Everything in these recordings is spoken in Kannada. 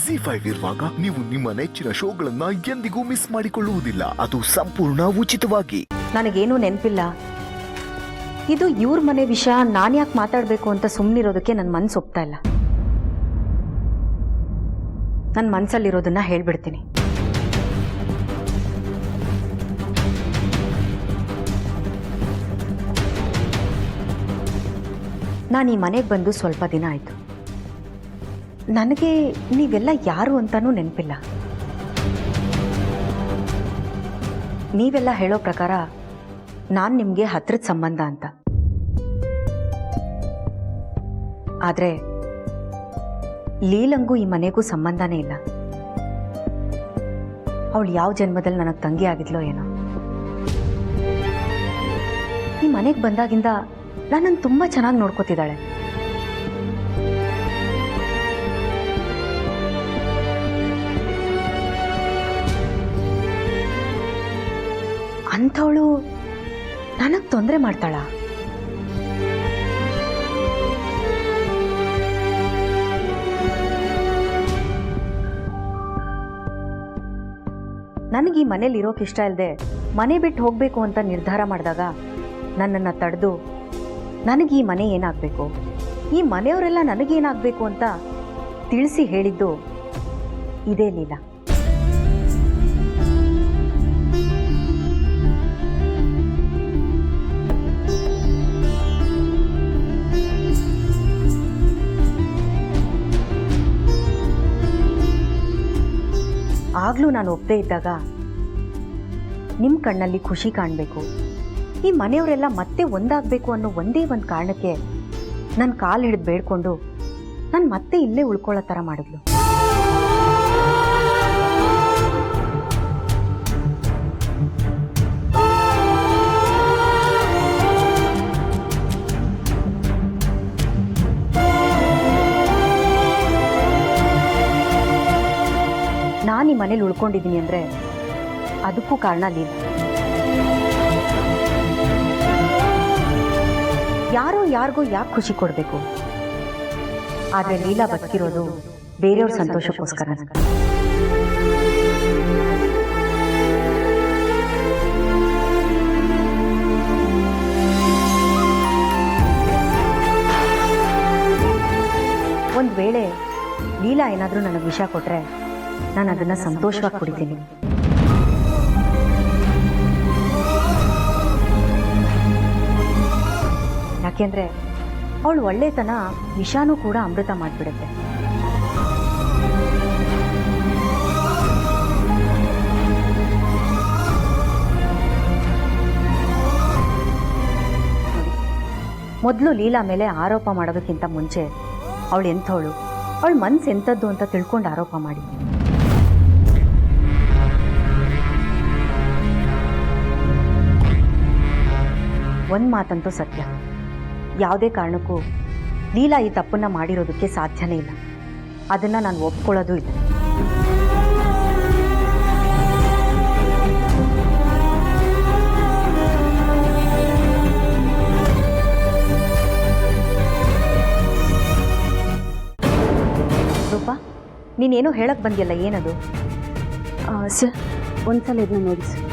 ಜಿ5 ಇರುವಾಗ ನೀವು ನಿಮ್ಮ ನೆಚ್ಚಿನ ಶೋಗಳನ್ನ ಎಂದಿಗೂ ಮಿಸ್ ಮಾಡಿಕೊಳ್ಳುವುದಿಲ್ಲ. ಅದು ಸಂಪೂರ್ಣ ಉಚಿತವಾಗಿ. ನನಗೇನೂ ನೆನಪಿಲ್ಲ. ಇದು ಇವ್ರ ಮನೆ ವಿಷಯ, ನಾನ್ಯಾಕೆ ಮಾತಾಡಬೇಕು ಅಂತ ಸುಮ್ಮನಿರೋದಕ್ಕೆ ನನ್ನ ಮನಸ್ಸು ಒಪ್ತಾ ಇಲ್ಲ. ನನ್ನ ಮನಸ್ಸಲ್ಲಿರೋದನ್ನ ಹೇಳ್ಬಿಡ್ತೀನಿ. ನಾನು ಈ ಮನೆಗೆ ಬಂದು ಸ್ವಲ್ಪ ದಿನ ಆಯಿತು. ನನಗೆ ನೀವೆಲ್ಲ ಯಾರು ಅಂತಾನೂ ನೆನಪಿಲ್ಲ. ನೀವೆಲ್ಲ ಹೇಳೋ ಪ್ರಕಾರ ನಾನು ನಿಮಗೆ ಹತ್ರದ ಸಂಬಂಧ ಅಂತ. ಆದರೆ ಲೀಲಂಗೂ ಈ ಮನೆಗೂ ಸಂಬಂಧನೇ ಇಲ್ಲ. ಅವಳು ಯಾವ ಜನ್ಮದಲ್ಲಿ ನನಗೆ ತಂಗಿ ಆಗಿದ್ಲೋ ಏನೋ. ಈ ಮನೆಗೆ ಬಂದಾಗಿಂದ ನನ್ನನ್ನು ತುಂಬ ಚೆನ್ನಾಗಿ ನೋಡ್ಕೋತಿದ್ದಾಳೆ. ಅಂಥವಳು ನನಗೆ ತೊಂದರೆ ಮಾಡ್ತಾಳ? ನನಗೆ ಈ ಮನೇಲಿ ಇರೋಕೆ ಇಷ್ಟ ಇಲ್ಲದೆ ಮನೆ ಬಿಟ್ಟು ಹೋಗಬೇಕು ಅಂತ ನಿರ್ಧಾರ ಮಾಡಿದಾಗ ನನ್ನನ್ನು ತಡೆದು ನನಗೆ ಈ ಮನೆ ಏನಾಗಬೇಕು, ಈ ಮನೆಯವರೆಲ್ಲ ನನಗೇನಾಗಬೇಕು ಅಂತ ತಿಳಿಸಿ ಹೇಳಿದ್ದು ಇದೇ ಲೀಲಾ. ಆಗಲೂ ನಾನು ಒಪ್ಪದೇ ಇದ್ದಾಗ ನಿಮ್ಮ ಕಣ್ಣಲ್ಲಿ ಖುಷಿ ಕಾಣಬೇಕು, ಈ ಮನೆಯವರೆಲ್ಲ ಮತ್ತೆ ಒಂದಾಗಬೇಕು ಅನ್ನೋ ಒಂದೇ ಒಂದು ಕಾರಣಕ್ಕೆ ನನ್ನ ಕಾಲು ಹಿಡಿದು ಬೇಡ್ಕೊಂಡು ನಾನು ಮತ್ತೆ ಇಲ್ಲೇ ಉಳ್ಕೊಳ್ಳೋ ಥರ ಮಾಡಿದ್ಲು. ನಾನು ಈ ಮನೇಲಿ ಉಳ್ಕೊಂಡಿದ್ದೀನಿ ಅಂದರೆ ಅದಕ್ಕೂ ಕಾರಣ ಲೀಲಾ. ಯಾರೋ ಯಾರಿಗೋ ಯಾಕೆ ಖುಷಿ ಕೊಡಬೇಕು? ಆದರೆ ಲೀಲಾ ಬದುಕಿರೋದು ಬೇರೆಯವ್ರ ಸಂತೋಷಕ್ಕೋಸ್ಕರ. ಒಂದು ವೇಳೆ ಲೀಲಾ ಏನಾದರೂ ನನಗೆ ವಿಷ ಕೊಟ್ಟರೆ ನಾನು ಅದನ್ನು ಸಂತೋಷವಾಗಿ ಕುಡಿತೀನಿ. ಯಾಕೆಂದರೆ ಅವಳು ಒಳ್ಳೆತನ ವಿಷಾನೂ ಕೂಡ ಅಮೃತ ಮಾಡಿಬಿಡುತ್ತೆ. ಮೊದಲು ಲೀಲಾ ಮೇಲೆ ಆರೋಪ ಮಾಡೋದಕ್ಕಿಂತ ಮುಂಚೆ ಅವಳು ಎಂಥವಳು, ಅವಳ ಮನಸ್ಸು ಎಂಥದ್ದು ಅಂತ ತಿಳ್ಕೊಂಡು ಆರೋಪ ಮಾಡಿ. ಒಂದು ಮಾತಂತೂ ಸತ್ಯ, ಯಾವುದೇ ಕಾರಣಕ್ಕೂ ಲೀಲಾ ಈ ತಪ್ಪನ್ನು ಮಾಡಿರೋದಕ್ಕೆ ಸಾಧ್ಯನೇ ಇಲ್ಲ. ಅದನ್ನು ನಾನು ಒಪ್ಕೊಳ್ಳೋದು ಇಲ್ಲ. ರೂಪಾ, ನೀನೇನೋ ಹೇಳಕ್ಕೆ ಬಂದಿಯಲ್ಲ, ಏನದು? ಸರ್, ಒಂದ್ಸಲ ಇದನ್ನ ನೋಡಿ ಸರ್.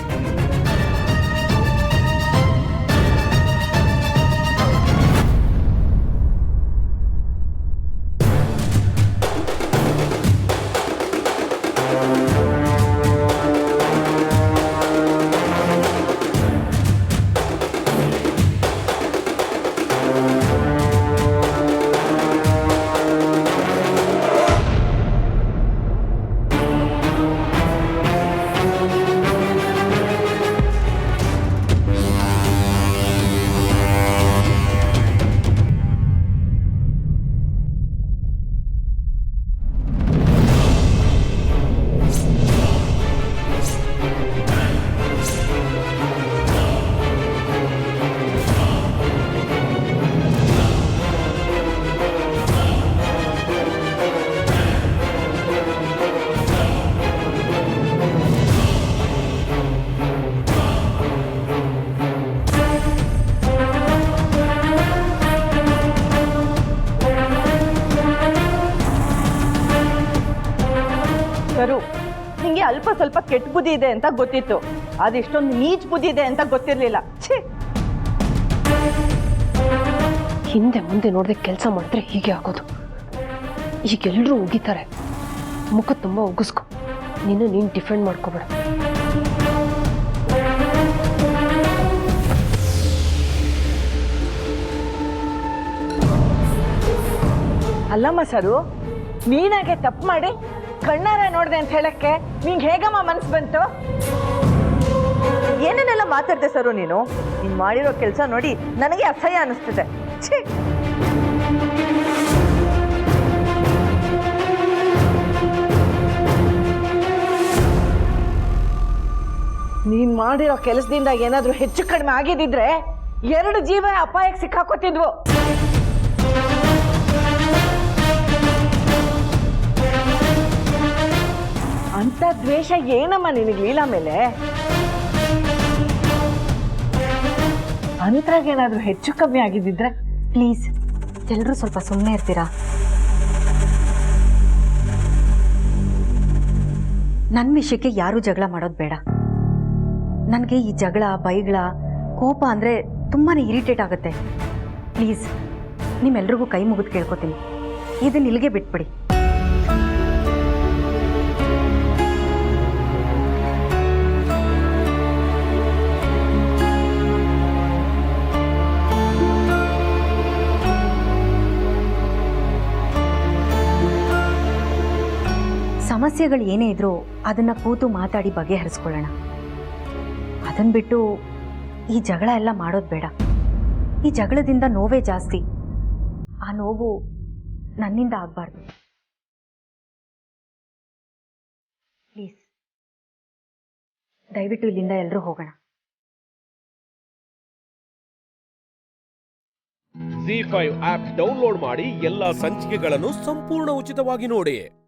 ಸರು, ನಿಂಗೆ ಅಲ್ಪ ಸ್ವಲ್ಪ ಕೆಟ್ಟ ಬುದ್ಧಿ ಇದೆ ಅಂತ ಗೊತ್ತಿತ್ತು, ಅದಿಷ್ಟೊಂದು ನೀಚ್ ಬುದ್ಧಿ ಇದೆ ಅಂತ ಗೊತ್ತಿರ್ಲಿಲ್ಲ. ಛೀ, ಹಿಂದೆ ಮುಂದೆ ನೋಡದೆ ಕೆಲಸ ಮಾಡಿದ್ರೆ ಹೀಗೆ ಆಗೋದು. ಈಗ ಎಲ್ಲರೂ ಉಗಿತಾರೆ, ಮುಖ ತುಂಬ ಉಗಿಸ್ಕೊ. ನೀನು ಡಿಫೆಂಡ್ ಮಾಡ್ಕೋಬೇಡ. ಅಲ್ಲಮ್ಮ ಸರು, ನೀನಾಗೆ ತಪ್ಪು ಮಾಡಿ ಕಣ್ಣಾರ ನೋಡ್ದೆ ಅಂತ ಹೇಳಕ್ಕೆ ನಿಂಗೆ ಹೇಗಮ್ಮ ಮನ್ಸು ಬಂತು? ಏನೇನೆಲ್ಲ ಮಾತಾಡ್ದೆ ಸರು ನೀನು ಮಾಡಿರೋ ಕೆಲಸ ನೋಡಿ ನನಗೆ ಅಸಹ್ಯ ಅನಿಸ್ತಿದೆ. ಛೀ, ನೀನ್ ಮಾಡಿರೋ ಕೆಲಸದಿಂದ ಏನಾದ್ರೂ ಹೆಚ್ಚು ಕಡಿಮೆ ಆಗಿದ್ದಿದ್ರೆ 2 ಜೀವ ಅಪಾಯಕ್ಕೆ ಸಿಕ್ಕಾಕೋತಿದ್ವು. ಅಂತ ದ್ವೇಷ ಏನಮ್ಮ ನಿನಗೆ ಲೀಲಾ ಮೇಲೆ? ಅಂತರಾಗೇನಾದ್ರೂ ಹೆಚ್ಚು ಕಮ್ಮಿ ಆಗಿದ್ದಿದ್ರೆ? ಪ್ಲೀಸ್ ಎಲ್ಲರೂ ಸ್ವಲ್ಪ ಸುಮ್ಮನೆ ಇರ್ತೀರಾ? ನನ್ನ ವಿಷಯಕ್ಕೆ ಯಾರೂ ಜಗಳ ಮಾಡೋದು ಬೇಡ. ನನಗೆ ಈ ಜಗಳ, ಬೈಗಳ, ಕೋಪ ಅಂದರೆ ತುಂಬಾ ಇರಿಟೇಟ್ ಆಗುತ್ತೆ. ಪ್ಲೀಸ್ ನಿಮ್ಮೆಲ್ರಿಗೂ ಕೈ ಮುಗಿದು ಕೇಳ್ಕೊತೀನಿ, ಇದನ್ನ ಇಲ್ಲಿಗೆ ಬಿಟ್ಬಿಡಿ. ಸಮಸ್ಯೆಗಳು ಏನೇ ಇದ್ರೂ ಅದನ್ನ ಕೂತು ಮಾತಾಡಿ ಬಗೆಹರಿಸ್ಕೊಳ್ಳೋಣ. ಅದನ್ನ ಬಿಟ್ಟು ಈ ಜಗಳ ಎಲ್ಲ ಮಾಡೋದು ಬೇಡ. ಈ ಜಗಳದಿಂದ ನೋವೇ ಜಾಸ್ತಿ. ಆ ನೋವು ನನ್ನಿಂದ ಆಗಬಾರ್ದು. ಪ್ಲೀಸ್ ದಯವಿಟ್ಟು ಇಲ್ಲಿಂದ ಎಲ್ಲರೂ ಹೋಗೋಣ. ZEE5 ಆಪ್ ಡೌನ್ಲೋಡ್ ಮಾಡಿ ಎಲ್ಲಾ ಸಂಚಿಕೆಗಳನ್ನು ಸಂಪೂರ್ಣ ಉಚಿತವಾಗಿ ನೋಡಿ.